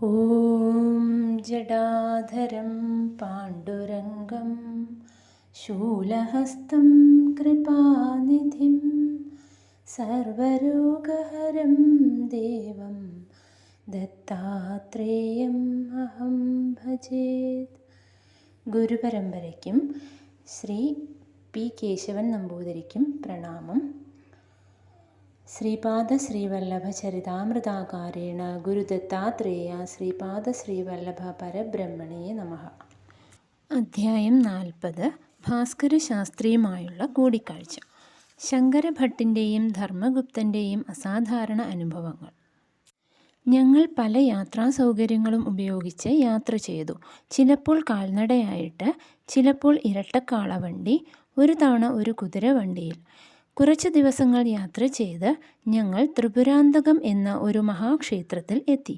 ॐ जटाधरं पाण्डुरङ्गं शूलहस्तं कृपानिधिं सर्वरोगहरं देवं ദത്താത്രേയം അഹം ഭജേത്. ഗുരുപരമ്പരയ്ക്കും ശ്രീ പി കേശവൻ നമ്പൂതിരിക്കും പ്രണാമം. ശ്രീപാദ ശ്രീവല്ലഭ ചരിതാമൃതാകാരേണ ഗുരുദത്താത്രേയ ശ്രീപാദ ശ്രീവല്ലഭ പരബ്രഹ്മണേ നമഃ. അധ്യായം 40. ഭാസ്കരശാസ്ത്രിയുമായുള്ള കൂടിക്കാഴ്ച. ശങ്കരഭട്ടിൻ്റെയും ധർമ്മഗുപ്തൻ്റെയും അസാധാരണ അനുഭവങ്ങൾ. ഞങ്ങൾ പല യാത്രാ സൗകര്യങ്ങളും ഉപയോഗിച്ച് യാത്ര ചെയ്തു. ചിലപ്പോൾ കാൽനടയായിട്ട്, ചിലപ്പോൾ ഇരട്ടക്കാളവണ്ടി, ഒരു തവണ ഒരു കുതിരവണ്ടിയിൽ. കുറച്ച് ദിവസങ്ങൾ യാത്ര ചെയ്ത് ഞങ്ങൾ ത്രിപുരാന്തകം എന്ന ഒരു മഹാക്ഷേത്രത്തിൽ എത്തി.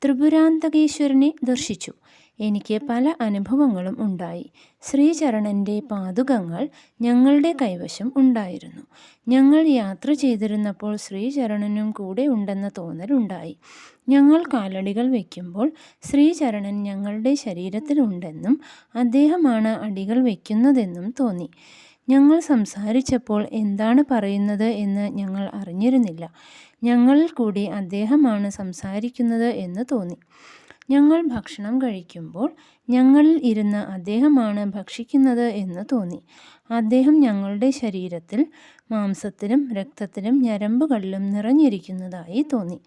ത്രിപുരാന്തകേശ്വരനെ ദർശിച്ചു. എനിക്ക് പല അനുഭവങ്ങളും ഉണ്ടായി. ശ്രീചരണൻ്റെ പാദുകങ്ങൾ ഞങ്ങളുടെ കൈവശം ഉണ്ടായിരുന്നു. ഞങ്ങൾ യാത്ര ചെയ്തിരുന്നപ്പോൾ ശ്രീചരണനും കൂടെ ഉണ്ടെന്ന തോന്നലുണ്ടായി. ഞങ്ങൾ കാലടികൾ വയ്ക്കുമ്പോൾ ശ്രീചരണൻ ഞങ്ങളുടെ ശരീരത്തിലുണ്ടെന്നും അദ്ദേഹമാണ് അടികൾ വയ്ക്കുന്നതെന്നും തോന്നി. ഞങ്ങൾ സംസാരിച്ചപ്പോൾ എന്താണ് പറയുന്നത് എന്ന് ഞങ്ങൾ അറിഞ്ഞിരുന്നില്ല. ഞങ്ങളിൽ കൂടി അദ്ദേഹമാണ് സംസാരിക്കുന്നത് എന്ന് തോന്നി. ഞങ്ങൾ ഭക്ഷണം കഴിക്കുമ്പോൾ ഞങ്ങളിൽ ഇരുന്ന് അദ്ദേഹമാണ് ഭക്ഷിക്കുന്നത് എന്ന് തോന്നി. അദ്ദേഹം ഞങ്ങളുടെ ശരീരത്തിൽ മാംസത്തിലും രക്തത്തിലും ഞരമ്പുകളിലും നിറഞ്ഞിരിക്കുന്നതായി തോന്നി.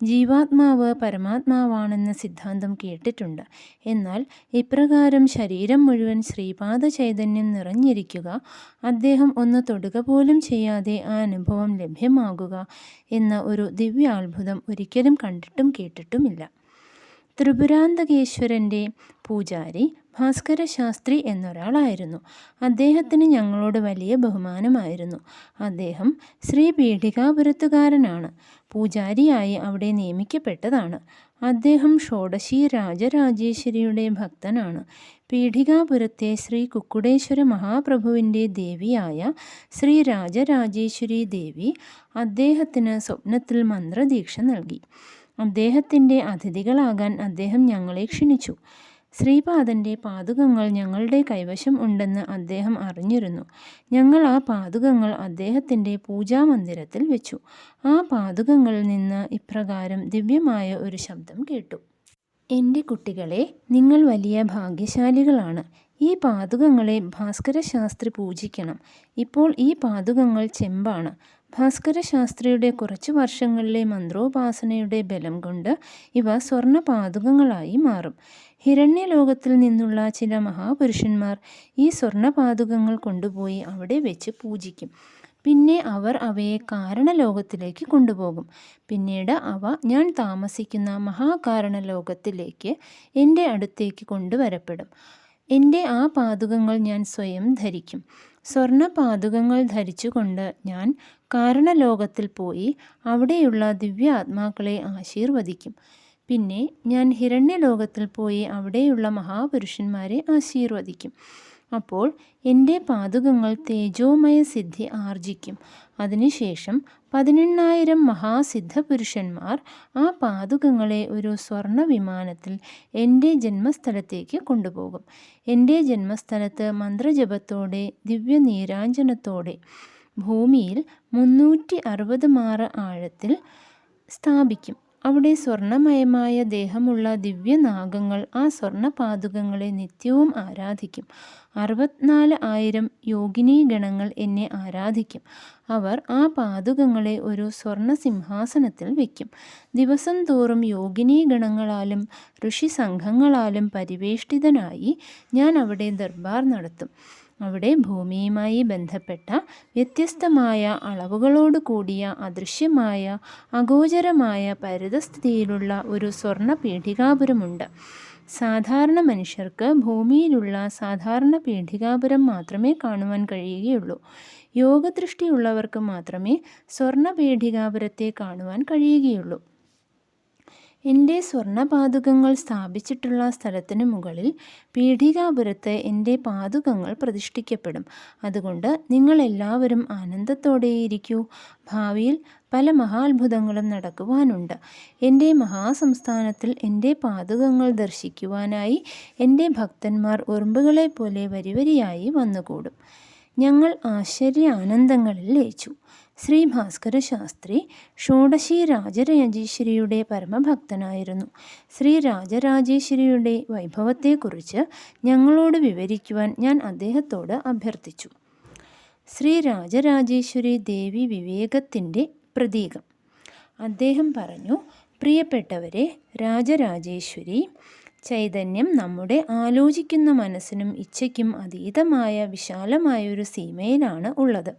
ജീവാത്മാവ് പരമാത്മാവാണെന്ന സിദ്ധാന്തം കേട്ടിട്ടുണ്ട്. എന്നാൽ ഇപ്രകാരം ശരീരം മുഴുവൻ ശ്രീപാദ ചൈതന്യം നിറഞ്ഞിരിക്കുക, അദ്ദേഹം ഒന്ന് തൊടുക പോലും ചെയ്യാതെ ആ അനുഭവം ലഭ്യമാകുക എന്ന ഒരു ദിവ്യാത്ഭുതം ഒരിക്കലും കണ്ടിട്ടും കേട്ടിട്ടുമില്ല. ത്രിപുരാന്തകേശ്വരൻ്റെ പൂജാരി ഭാസ്കരശാസ്ത്രി എന്നൊരാളായിരുന്നു. അദ്ദേഹത്തിന് ഞങ്ങളോട് വലിയ ബഹുമാനമായിരുന്നു. അദ്ദേഹം ശ്രീ പീഠികാപുരത്തുകാരനാണ്. പൂജാരിയായി അവിടെ നിയമിക്കപ്പെട്ടതാണ്. അദ്ദേഹം ഷോഡശി രാജരാജേശ്വരിയുടെ ഭക്തനാണ്. പീഠികാപുരത്തെ ശ്രീ കുക്കുടേശ്വര മഹാപ്രഭുവിൻ്റെ ദേവിയായ ശ്രീ രാജരാജേശ്വരി ദേവി അദ്ദേഹത്തിന് സ്വപ്നത്തിൽ മന്ത്രദീക്ഷ നൽകി. അദ്ദേഹത്തിൻ്റെ അതിഥികളാകാൻ അദ്ദേഹം ഞങ്ങളെ ക്ഷണിച്ചു. ശ്രീപാദൻ്റെ പാദുകങ്ങൾ ഞങ്ങളുടെ കൈവശം ഉണ്ടെന്ന് അദ്ദേഹം അറിഞ്ഞിരുന്നു. ഞങ്ങൾ ആ പാദുകങ്ങൾ അദ്ദേഹത്തിൻ്റെ പൂജാമന്ദിരത്തിൽ വെച്ചു. ആ പാദുകങ്ങളിൽ നിന്ന് ഇപ്രകാരം ദിവ്യമായ ഒരു ശബ്ദം കേട്ടു. എൻ്റെ കുട്ടികളെ, നിങ്ങൾ വലിയ ഭാഗ്യശാലികളാണ്. ഈ പാദുകങ്ങളെ ഭാസ്കരശാസ്ത്രി പൂജിക്കണം. ഇപ്പോൾ ഈ പാദുകങ്ങൾ ചെമ്പാണ്. ഭാസ്കരശാസ്ത്രിയുടെ കുറച്ചു വർഷങ്ങളിലെ മന്ത്രോപാസനയുടെ ബലം കൊണ്ട് ഇവ സ്വർണ്ണ പാദുകങ്ങളായി മാറും. ഹിരണ്യലോകത്തിൽ നിന്നുള്ള ചില മഹാപുരുഷന്മാർ ഈ സ്വർണ്ണ പാദുകങ്ങൾ കൊണ്ടുപോയി അവിടെ വെച്ച് പൂജിക്കും. പിന്നെ അവർ അവയെ കാരണലോകത്തിലേക്ക് കൊണ്ടുപോകും. പിന്നീട് അവ ഞാൻ താമസിക്കുന്ന മഹാകാരണലോകത്തിലേക്ക് എൻ്റെ അടുത്തേക്ക് കൊണ്ടുവരപ്പെടും. എൻ്റെ ആ പാദുകങ്ങൾ ഞാൻ സ്വയം ധരിക്കും. സ്വർണ്ണ പാദുകങ്ങൾ ധരിച്ചുകൊണ്ട് ഞാൻ കാരണലോകത്തിൽ പോയി അവിടെയുള്ള ദിവ്യാത്മാക്കളെ ആശീർവദിക്കും. പിന്നെ ഞാൻ ഹിരണ്യലോകത്തിൽ പോയി അവിടെയുള്ള മഹാപുരുഷന്മാരെ ആശീർവദിക്കും. അപ്പോൾ എൻ്റെ പാദുകങ്ങൾ തേജോമയ സിദ്ധി ആർജിക്കും. അതിനുശേഷം 18,000 മഹാസിദ്ധപുരുഷന്മാർ ആ പാദുകങ്ങളെ ഒരു സ്വർണ്ണ വിമാനത്തിൽ എൻ്റെ ജന്മസ്ഥലത്തേക്ക് കൊണ്ടുപോകും. എൻ്റെ ജന്മസ്ഥലത്ത് മന്ത്രജപത്തോടെ ദിവ്യനീരാഞ്ജനത്തോടെ ഭൂമിയിൽ 360 മാറ ആഴത്തിൽ സ്ഥാപിക്കും. അവിടെ സ്വർണ്ണമയമായ ദേഹമുള്ള ദിവ്യനാഗങ്ങൾ ആ സ്വർണ്ണ പാദുകങ്ങളെ നിത്യവും ആരാധിക്കും. 64,000 യോഗിനീ ഗണങ്ങൾ എന്നെ ആരാധിക്കും. അവർ ആ പാദുകങ്ങളെ ഒരു സ്വർണ്ണ സിംഹാസനത്തിൽ വയ്ക്കും. ദിവസം തോറും യോഗിനീ ഗണങ്ങളാലും ഋഷി സംഘങ്ങളാലും പരിവേഷ്ടിതനായി ഞാൻ അവിടെ ദർബാർ നടത്തും. അവിടെ ഭൂമിയുമായി ബന്ധപ്പെട്ട വ്യത്യസ്തമായ അളവുകളോട് കൂടിയ അദൃശ്യമായ അഗോചരമായ പരിതസ്ഥിതിയിലുള്ള ഒരു സ്വർണ്ണ പീഠികാപുരമുണ്ട്. സാധാരണ മനുഷ്യർക്ക് ഭൂമിയിലുള്ള സാധാരണ പീഠികാപുരം മാത്രമേ കാണുവാൻ കഴിയുകയുള്ളൂ. യോഗദൃഷ്ടിയുള്ളവർക്ക് മാത്രമേ സ്വർണ്ണ പീഠികാപുരത്തെ കാണുവാൻ കഴിയുകയുള്ളൂ. എൻ്റെ സ്വർണപാദുകങ്ങൾ സ്ഥാപിച്ചിട്ടുള്ള സ്ഥലത്തിനു മുകളിൽ പീഠികാപുരത്ത് എൻ്റെ പാദുകങ്ങൾ പ്രതിഷ്ഠിക്കപ്പെടും. അതുകൊണ്ട് നിങ്ങളെല്ലാവരും ആനന്ദത്തോടെയിരിക്കൂ. ഭാവിയിൽ പല മഹാത്ഭുതങ്ങളും നടക്കുവാനുണ്ട്. എൻ്റെ മഹാസംസ്ഥാനത്തിൽ എൻ്റെ പാദുകങ്ങൾ ദർശിക്കുവാനായി എൻ്റെ ഭക്തന്മാർ ഉറുമ്പുകളെപ്പോലെ വരിവരിയായി വന്നുകൂടും. ഞങ്ങൾ ആശ്ചര്യാനന്ദങ്ങളിൽ ലയിച്ചു. ശ്രീ ഭാസ്കര ശാസ്ത്രി ഷോഡശി രാജരാജേശ്വരിയുടെ പരമഭക്തനായിരുന്നു. ശ്രീ രാജരാജേശ്വരിയുടെ വൈഭവത്തെക്കുറിച്ച് ഞങ്ങളോട് വിവരിക്കുവാൻ ഞാൻ അദ്ദേഹത്തോട് അഭ്യർത്ഥിച്ചു. ശ്രീ രാജരാജേശ്വരി ദേവി വിവേകത്തിൻ്റെ പ്രതീകം. അദ്ദേഹം പറഞ്ഞു, പ്രിയപ്പെട്ടവരെ, രാജരാജേശ്വരി ചൈതന്യം നമ്മുടെ ആലോചിക്കുന്ന മനസ്സിനും ഇച്ഛയ്ക്കും അതീതമായ വിശാലമായൊരു സീമയിലാണ് ഉള്ളത്.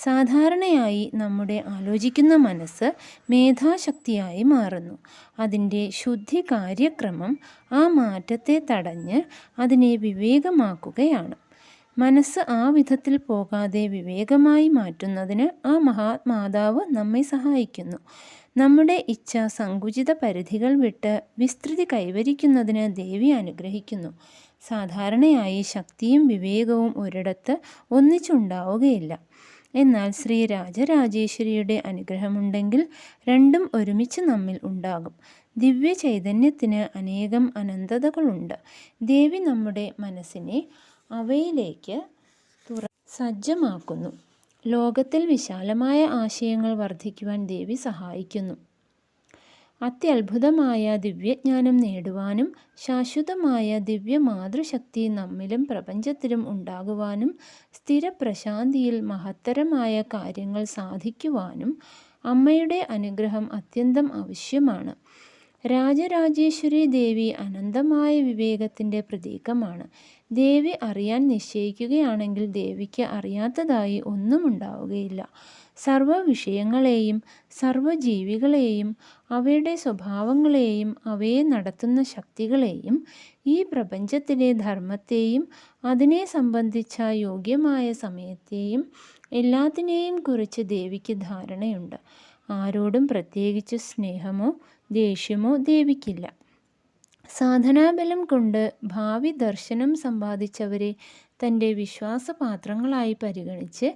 സാധാരണയായി നമ്മുടെ ആലോചിക്കുന്ന മനസ്സ് മേധാശക്തിയായി മാറുന്നു. അതിൻ്റെ ശുദ്ധി കാര്യക്രമം ആ മാറ്റത്തെ തടഞ്ഞ് അതിനെ വിവേകമാക്കുകയാണ്. മനസ്സ് ആ വിധത്തിൽ പോകാതെ വിവേകമായി മാറ്റുന്നതിന് ആ മഹാമാതാവ് നമ്മെ സഹായിക്കുന്നു. നമ്മുടെ ഇച്ഛ സങ്കുചിത പരിധികൾ വിട്ട് വിസ്തൃതി കൈവരിക്കുന്നതിന് ദേവി അനുഗ്രഹിക്കുന്നു. സാധാരണയായി ശക്തിയും വിവേകവും ഒരിടത്ത് ഒന്നിച്ചുണ്ടാവുകയില്ല. എന്നാൽ ശ്രീ രാജരാജേശ്വരിയുടെ അനുഗ്രഹമുണ്ടെങ്കിൽ രണ്ടും ഒരുമിച്ച് നമ്മിൽ ഉണ്ടാകും. ദിവ്യ ചൈതന്യത്തിന് അനേകം അനന്തതകളുണ്ട്. ദേവി നമ്മുടെ മനസ്സിനെ അവയിലേക്ക് സജ്ജമാക്കുന്നു. ലോകത്തിൽ വിശാലമായ ആശയങ്ങൾ വർദ്ധിക്കുവാൻ ദേവി സഹായിക്കുന്നു. അത്യത്ഭുതമായ ദിവ്യജ്ഞാനം നേടുവാനും ശാശ്വതമായ ദിവ്യ മാതൃശക്തി നമ്മിലും പ്രപഞ്ചത്തിലും ഉണ്ടാകുവാനും സ്ഥിരപ്രശാന്തിയിൽ മഹത്തരമായ കാര്യങ്ങൾ സാധിക്കുവാനും അമ്മയുടെ അനുഗ്രഹം അത്യന്തം ആവശ്യമാണ്. രാജരാജേശ്വരി ദേവി അനന്തമായ വിവേകത്തിൻ്റെ പ്രതീകമാണ്. ദേവി അറിയാൻ നിശ്ചയിക്കുകയാണെങ്കിൽ ദേവിക്ക് അറിയാത്തതായി ഒന്നും ഉണ്ടാവുകയില്ല. സർവ്വ വിഷയങ്ങളെയും സർവ്വജീവികളെയും അവയുടെ സ്വഭാവങ്ങളെയും അവയെ നടത്തുന്ന ശക്തികളെയും ഈ പ്രപഞ്ചത്തിലെ ധർമ്മത്തെയും അതിനെ സംബന്ധിച്ച യോഗ്യമായ സമയത്തെയും എല്ലാത്തിനെയും കുറിച്ച് ദേവിക്ക് ധാരണയുണ്ട്. ആരോടും പ്രത്യേകിച്ച് സ്നേഹമോ ദേഷ്യമോ ദേവിക്കില്ല. സാധനാബലം കൊണ്ട് ഭാവി ദർശനം സമ്പാദിച്ചവരെ തൻ്റെ വിശ്വാസപാത്രങ്ങളായി പരിഗണിച്ച്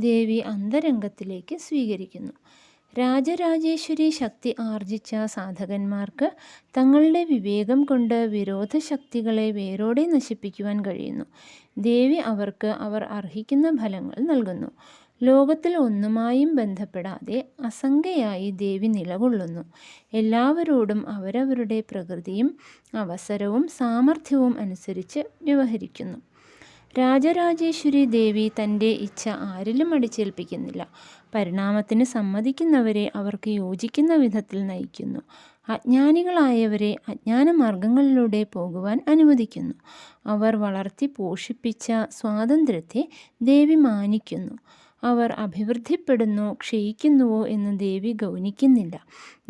ദേവി അന്തരംഗത്തിലേക്ക് സ്വീകരിക്കുന്നു. രാജരാജേശ്വരി ശക്തി ആർജിച്ച സാധകന്മാർക്ക് തങ്ങളുടെ വിവേകം കൊണ്ട് വിരോധശക്തികളെ വേരോടെ നശിപ്പിക്കുവാൻ കഴിയുന്നു. ദേവി അവർക്ക് അവർ അർഹിക്കുന്ന ഫലങ്ങൾ നൽകുന്നു. ലോകത്തിൽ ഒന്നുമായും ബന്ധപ്പെടാതെ അസംഖ്യയായി ദേവി നിലകൊള്ളുന്നു. എല്ലാവരോടും അവരവരുടെ പ്രകൃതിയും അവസരവും സാമർഥ്യവും അനുസരിച്ച് വ്യവഹരിക്കുന്നു. രാജരാജേശ്വരി ദേവി തൻ്റെ ഇച്ഛ ആരിലും അടിച്ചേൽപ്പിക്കുന്നില്ല. പരിണാമത്തിന് സമ്മതിക്കുന്നവരെ അവർക്ക് യോജിക്കുന്ന വിധത്തിൽ നയിക്കുന്നു. അജ്ഞാനികളായവരെ അജ്ഞാനമാർഗങ്ങളിലൂടെ പോകുവാൻ അനുവദിക്കുന്നു. അവർ വളർത്തി പോഷിപ്പിച്ച സ്വാതന്ത്ര്യത്തെ ദേവി മാനിക്കുന്നു. അവർ അഭിവൃദ്ധിപ്പെടുന്നോ ക്ഷയിക്കുന്നുവോ എന്ന് ദേവി ഗൗനിക്കുന്നില്ല.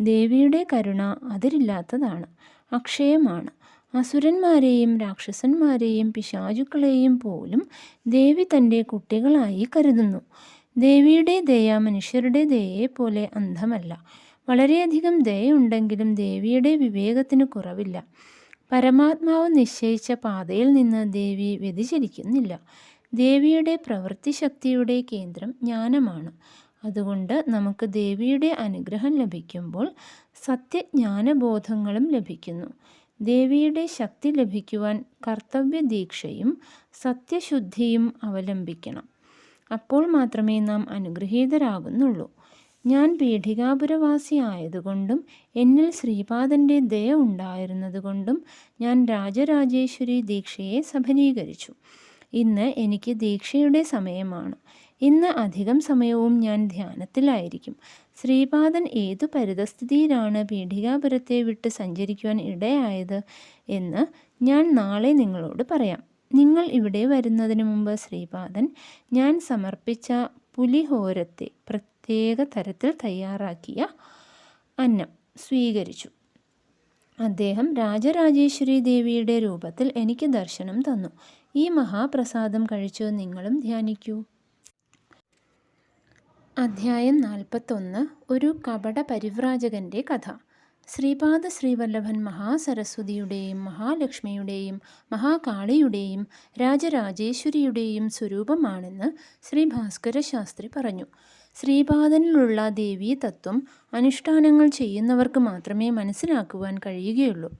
ദേവിയുടെ കരുണ അതിരില്ലാത്തതാണ്, അക്ഷയമാണ്. അസുരന്മാരെയും രാക്ഷസന്മാരെയും പിശാചുക്കളെയും പോലും ദേവി തൻ്റെ കുട്ടികളായി കരുതുന്നു. ദേവിയുടെ ദയ മനുഷ്യരുടെ ദയയെപ്പോലെ അന്ധമല്ല. വളരെയധികം ദയയുണ്ടെങ്കിലും ദേവിയുടെ വിവേകത്തിന് കുറവില്ല. പരമാത്മാവ് നിശ്ചയിച്ച പാതയിൽ നിന്ന് ദേവി വ്യതിചലിക്കുന്നില്ല. ദേവിയുടെ പ്രവൃത്തിശക്തിയുടെ കേന്ദ്രം ജ്ഞാനമാണ്. അതുകൊണ്ട് നമുക്ക് ദേവിയുടെ അനുഗ്രഹം ലഭിക്കുമ്പോൾ സത്യജ്ഞാനബോധങ്ങളും ലഭിക്കുന്നു. ദേവിയുടെ ശക്തി ലഭിക്കുവാൻ കർത്തവ്യദീക്ഷയും സത്യശുദ്ധിയും അവലംബിക്കണം. അപ്പോൾ മാത്രമേ നാം അനുഗ്രഹീതരാകുന്നുള്ളൂ. ഞാൻ പീഠികാപുരവാസി ആയതുകൊണ്ടും എന്നിൽ ശ്രീപാദൻ്റെ ദയ ഉണ്ടായിരുന്നതുകൊണ്ടും ഞാൻ രാജരാജേശ്വരി ദീക്ഷയെ സഫലീകരിച്ചു. ഇന്ന് എനിക്ക് ദീക്ഷയുടെ സമയമാണ്. ഇന്ന് അധികം സമയവും ഞാൻ ധ്യാനത്തിലായിരിക്കും. ശ്രീപാദൻ ഏതു പരിതസ്ഥിതിയിലാണ് പീഠികാപുരത്തെ വിട്ട് സഞ്ചരിക്കുവാൻ ഇടയായത് എന്ന് ഞാൻ നാളെ നിങ്ങളോട് പറയാം. നിങ്ങൾ ഇവിടെ വരുന്നതിന് മുമ്പ് ശ്രീപാദൻ ഞാൻ സമർപ്പിച്ച പുലിഹോരത്തെ പ്രത്യേക തരത്തിൽ തയ്യാറാക്കിയ അന്നം സ്വീകരിച്ചു. അദ്ദേഹം രാജരാജേശ്വരി ദേവിയുടെ രൂപത്തിൽ എനിക്ക് ദർശനം തന്നു. ഈ മഹാപ്രസാദം കഴിച്ചു നിങ്ങളും ധ്യാനിക്കൂ. അധ്യായം 41. ഒരു കപട പരിവ്രാജകൻ്റെ കഥ. ശ്രീപാദ ശ്രീവല്ലഭൻ മഹാസരസ്വതിയുടെയും മഹാലക്ഷ്മിയുടെയും മഹാകാളിയുടെയും രാജരാജേശ്വരിയുടെയും സ്വരൂപമാണെന്ന് ശ്രീ ഭാസ്കര ശാസ്ത്രി പറഞ്ഞു. ശ്രീപാദനിലുള്ള ദേവീ തത്വം അനുഷ്ഠാനങ്ങൾ ചെയ്യുന്നവർക്ക് മാത്രമേ മനസ്സിലാക്കുവാൻ കഴിയുകയുള്ളൂ.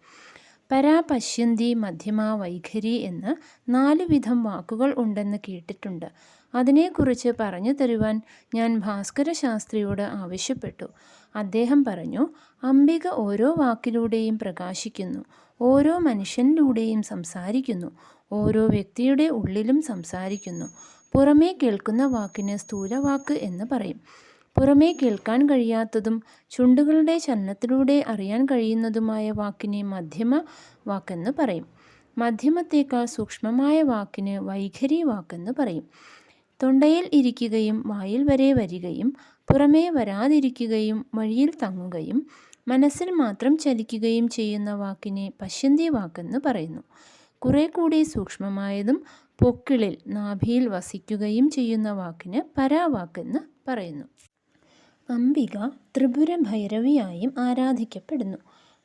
പരാ, പശ്യന്തി, മധ്യമ, വൈഖരി എന്ന് 4 വിധം വാക്കുകൾ ഉണ്ടെന്ന് കേട്ടിട്ടുണ്ട്. അതിനെക്കുറിച്ച് പറഞ്ഞു തരുവാൻ ഞാൻ ഭാസ്കര ശാസ്ത്രിയോട് ആവശ്യപ്പെട്ടു. അദ്ദേഹം പറഞ്ഞു, അംബിക ഓരോ വാക്കിലൂടെയും പ്രകാശിക്കുന്നു, ഓരോ മനുഷ്യനിലൂടെയും സംസാരിക്കുന്നു, ഓരോ വ്യക്തിയുടെ ഉള്ളിലും സംസാരിക്കുന്നു. പുറമേ കേൾക്കുന്ന വാക്കിന് സ്ഥൂലവാക്ക് എന്ന് പറയും. പുറമേ കേൾക്കാൻ കഴിയാത്തതും ചുണ്ടുകളുടെ ചലനത്തിലൂടെ അറിയാൻ കഴിയുന്നതുമായ വാക്കിനെ മധ്യമ വാക്കെന്ന് പറയും. മധ്യമത്തേക്കാൾ സൂക്ഷ്മമായ വാക്കിന് വൈഖരി വാക്കെന്ന് പറയും. തൊണ്ടയിൽ ഇരിക്കുകയും വായിൽ വരെ വരികയും പുറമേ വരാതിരിക്കുകയും വഴിയിൽ തങ്ങുകയും മനസ്സിൽ മാത്രം ചലിക്കുകയും ചെയ്യുന്ന വാക്കിനെ പശ്യന്തി വാക്കെന്ന് പറയുന്നു. കുറെ കൂടി സൂക്ഷ്മമായതും പൊക്കിളിൽ നാഭിയിൽ വസിക്കുകയും ചെയ്യുന്ന വാക്കിന് പരാവാക്കെന്ന് പറയുന്നു. അംബിക ത്രിപുര ഭൈരവിയായും ആരാധിക്കപ്പെടുന്നു.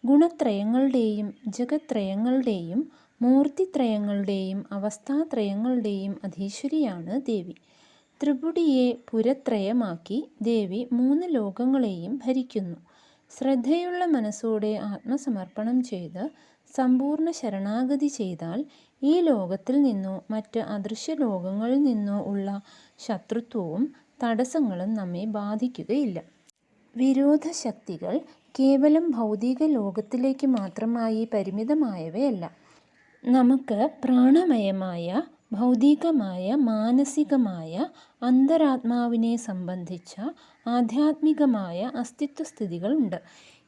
ഗുണത്രയങ്ങളുടെയും ജഗത്രയങ്ങളുടെയും മൂർത്തിത്രയങ്ങളുടെയും അവസ്ഥാത്രയങ്ങളുടെയും അധീശ്വരിയാണ് ദേവി. ത്രിപുടിയെ പുരത്രയമാക്കി ദേവി 3 ലോകങ്ങളെയും ഭരിക്കുന്നു. ശ്രദ്ധയുള്ള മനസ്സോടെ ആത്മസമർപ്പണം ചെയ്ത് സമ്പൂർണ്ണ ശരണാഗതി ചെയ്താൽ ഈ ലോകത്തിൽ നിന്നോ മറ്റ് അദൃശ്യ ലോകങ്ങളിൽ നിന്നോ ഉള്ള ശത്രുത്വവും തടസ്സങ്ങളും നമ്മെ ബാധിക്കുകയില്ല. വിരോധ ശക്തികൾ കേവലം ഭൗതിക ലോകത്തിലേക്ക് മാത്രമായി പരിമിതമായവയല്ല. നമുക്ക് പ്രാണമയമായ ഭൗതികമായ മാനസികമായ അന്തരാത്മാവിനെ സംബന്ധിച്ച ആധ്യാത്മികമായ അസ്തിത്വസ്ഥിതികളുണ്ട്.